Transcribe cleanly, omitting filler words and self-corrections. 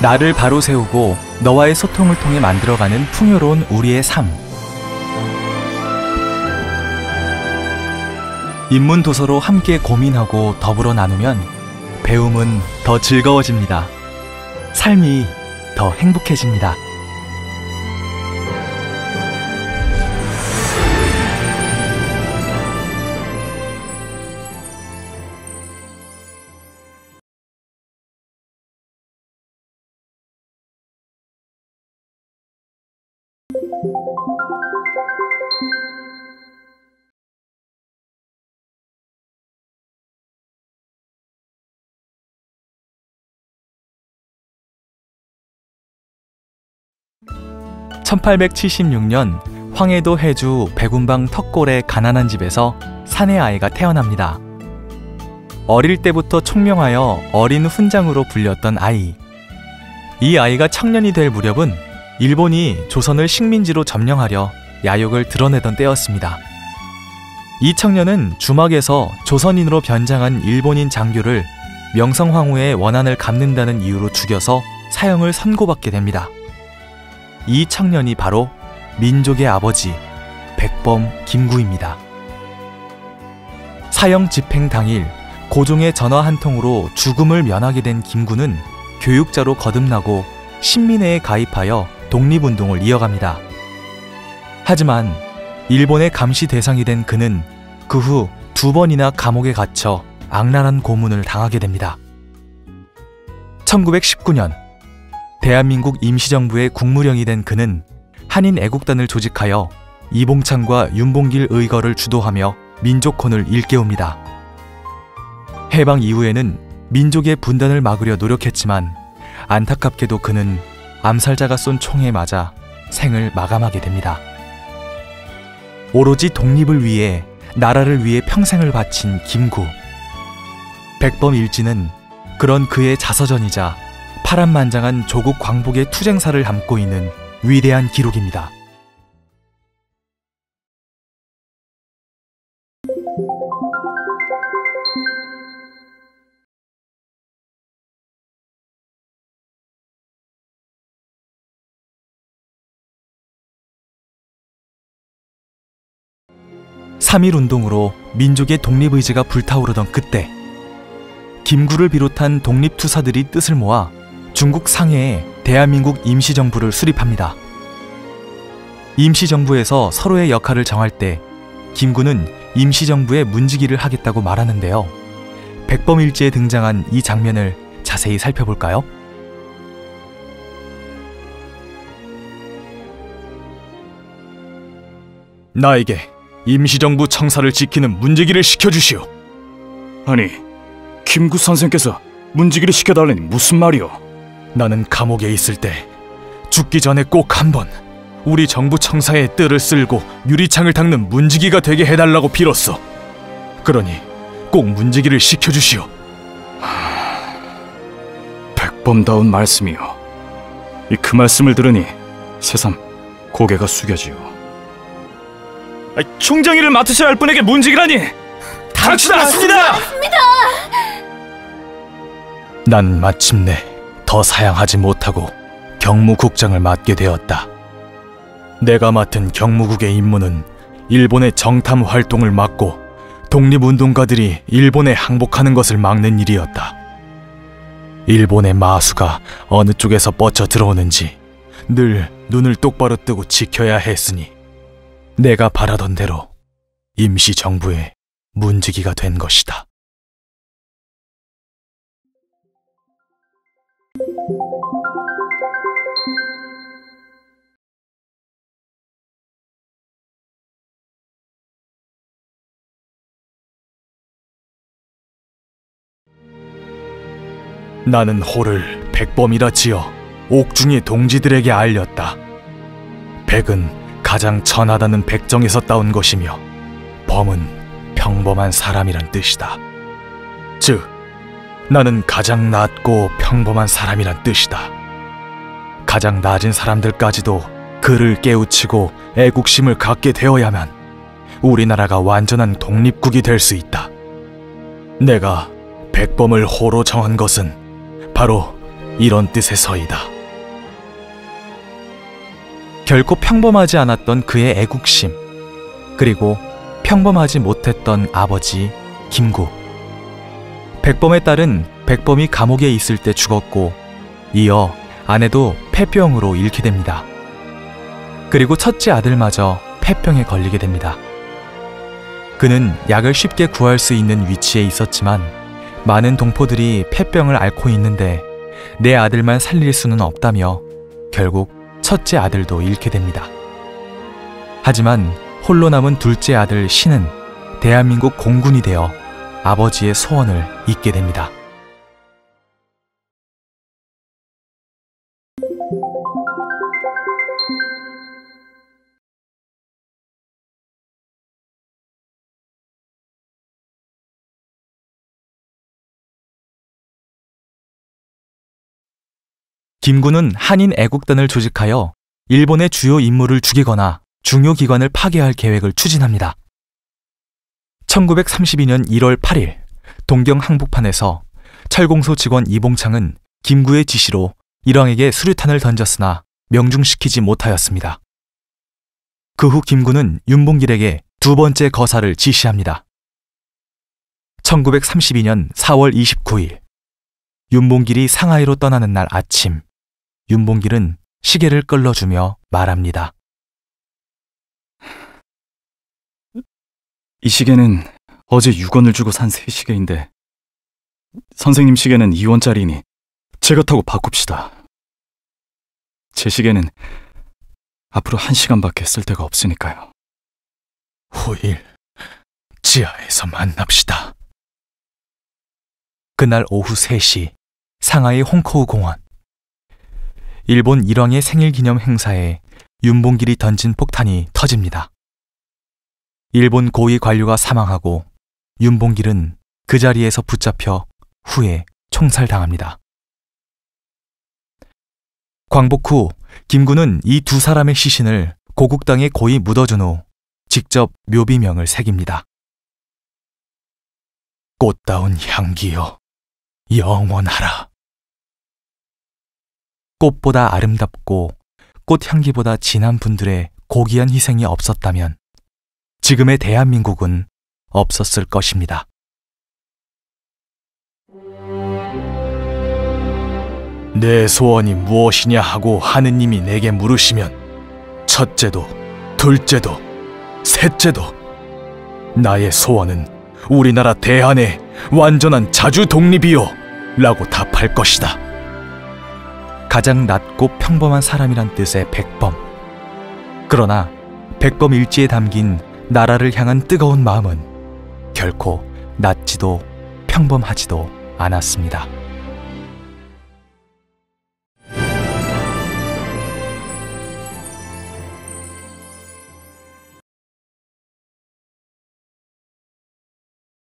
나를 바로 세우고 너와의 소통을 통해 만들어가는 풍요로운 우리의 삶. 인문도서로 함께 고민하고 더불어 나누면 배움은 더 즐거워집니다. 삶이 더 행복해집니다. (1876년) 황해도 해주 백운방 턱골의 가난한 집에서 사내 아이가 태어납니다. 어릴 때부터 총명하여 어린 훈장으로 불렸던 아이. 이 아이가 청년이 될 무렵은 일본이 조선을 식민지로 점령하려 야욕을 드러내던 때였습니다. 이 청년은 주막에서 조선인으로 변장한 일본인 장교를 명성황후의 원한을 갚는다는 이유로 죽여서 사형을 선고받게 됩니다. 이 청년이 바로 민족의 아버지 백범 김구입니다. 사형 집행 당일 고종의 전화 한 통으로 죽음을 면하게 된 김구는 교육자로 거듭나고 신민회에 가입하여 독립운동을 이어갑니다. 하지만 일본의 감시 대상이 된 그는 그 후 2번이나 감옥에 갇혀 악랄한 고문을 당하게 됩니다. 1919년 대한민국 임시정부의 국무령이 된 그는 한인 애국단을 조직하여 이봉창과 윤봉길 의거를 주도하며 민족혼을 일깨웁니다. 해방 이후에는 민족의 분단을 막으려 노력했지만 안타깝게도 그는 암살자가 쏜 총에 맞아 생을 마감하게 됩니다. 오로지 독립을 위해, 나라를 위해 평생을 바친 김구. 백범 일지는 그런 그의 자서전이자 파란만장한 조국 광복의 투쟁사를 담고 있는 위대한 기록입니다. (3.1운동으로) 민족의 독립의지가 불타오르던 그때 김구를 비롯한 독립투사들이 뜻을 모아 중국 상해에 대한민국 임시정부를 수립합니다. 임시정부에서 서로의 역할을 정할 때 김구는 임시정부의 문지기를 하겠다고 말하는데요. 백범일지에 등장한 이 장면을 자세히 살펴볼까요? 나에게 임시정부 청사를 지키는 문지기를 시켜주시오. 아니, 김구 선생께서 문지기를 시켜달라니 무슨 말이오? 나는 감옥에 있을 때 죽기 전에 꼭 한번 우리 정부 청사의 뜰을 쓸고 유리창을 닦는 문지기가 되게 해달라고 빌었어. 그러니 꼭 문지기를 시켜주시오. 백범다운 말씀이오. 그 말씀을 들으니 새삼 고개가 숙여지오. 총정이를 맡으셔야 할 분에게 문지기라니! 당치 않습니다! 난 마침내 더 사양하지 못하고 경무국장을 맡게 되었다. 내가 맡은 경무국의 임무는 일본의 정탐 활동을 막고 독립운동가들이 일본에 항복하는 것을 막는 일이었다. 일본의 마수가 어느 쪽에서 뻗쳐 들어오는지 늘 눈을 똑바로 뜨고 지켜야 했으니 내가 바라던 대로 임시정부의 문지기가 된 것이다. 나는 호를 백범이라 지어 옥중의 동지들에게 알렸다. 백은 가장 천하다는 백정에서 따온 것이며 범은 평범한 사람이란 뜻이다. 즉, 나는 가장 낮고 평범한 사람이란 뜻이다. 가장 낮은 사람들까지도 그를 깨우치고 애국심을 갖게 되어야만 우리나라가 완전한 독립국이 될 수 있다. 내가 백범을 호로 정한 것은 바로 이런 뜻에서이다. 결코 평범하지 않았던 그의 애국심, 그리고 평범하지 못했던 아버지 김구. 백범의 딸은 백범이 감옥에 있을 때 죽었고, 이어 아내도 폐병으로 잃게 됩니다. 그리고 첫째 아들마저 폐병에 걸리게 됩니다. 그는 약을 쉽게 구할 수 있는 위치에 있었지만 많은 동포들이 폐병을 앓고 있는데 내 아들만 살릴 수는 없다며 결국 첫째 아들도 잃게 됩니다. 하지만 홀로 남은 둘째 아들 신은 대한민국 공군이 되어 아버지의 소원을 잇게 됩니다. 김구는 한인 애국단을 조직하여 일본의 주요 인물을 죽이거나 중요 기관을 파괴할 계획을 추진합니다. 1932년 1월 8일 동경 항복판에서 철공소 직원 이봉창은 김구의 지시로 일왕에게 수류탄을 던졌으나 명중시키지 못하였습니다. 그 후 김구는 윤봉길에게 두 번째 거사를 지시합니다. 1932년 4월 29일 윤봉길이 상하이로 떠나는 날 아침, 윤봉길은 시계를 끌어주며 말합니다. 이 시계는 어제 6원을 주고 산 새 시계인데 선생님 시계는 2원짜리니 제가 타고 바꿉시다. 제 시계는 앞으로 1시간밖에 쓸 데가 없으니까요. 후일 지하에서 만납시다. 그날 오후 3시 상하이 홍코우 공원. 일본 일왕의 생일 기념 행사에 윤봉길이 던진 폭탄이 터집니다. 일본 고위 관료가 사망하고 윤봉길은 그 자리에서 붙잡혀 후에 총살당합니다. 광복 후 김구는 이 두 사람의 시신을 고국당에 고이 묻어준 후 직접 묘비명을 새깁니다. 꽃다운 향기여 영원하라. 꽃보다 아름답고 꽃향기보다 진한 분들의 고귀한 희생이 없었다면 지금의 대한민국은 없었을 것입니다. 내 소원이 무엇이냐 하고 하느님이 내게 물으시면 첫째도 둘째도 셋째도 나의 소원은 우리나라 대한의 완전한 자주 독립이요 라고 답할 것이다. 가장 낮고 평범한 사람이란 뜻의 백범. 그러나 백범 일지에 담긴 나라를 향한 뜨거운 마음은 결코 낮지도 평범하지도 않았습니다.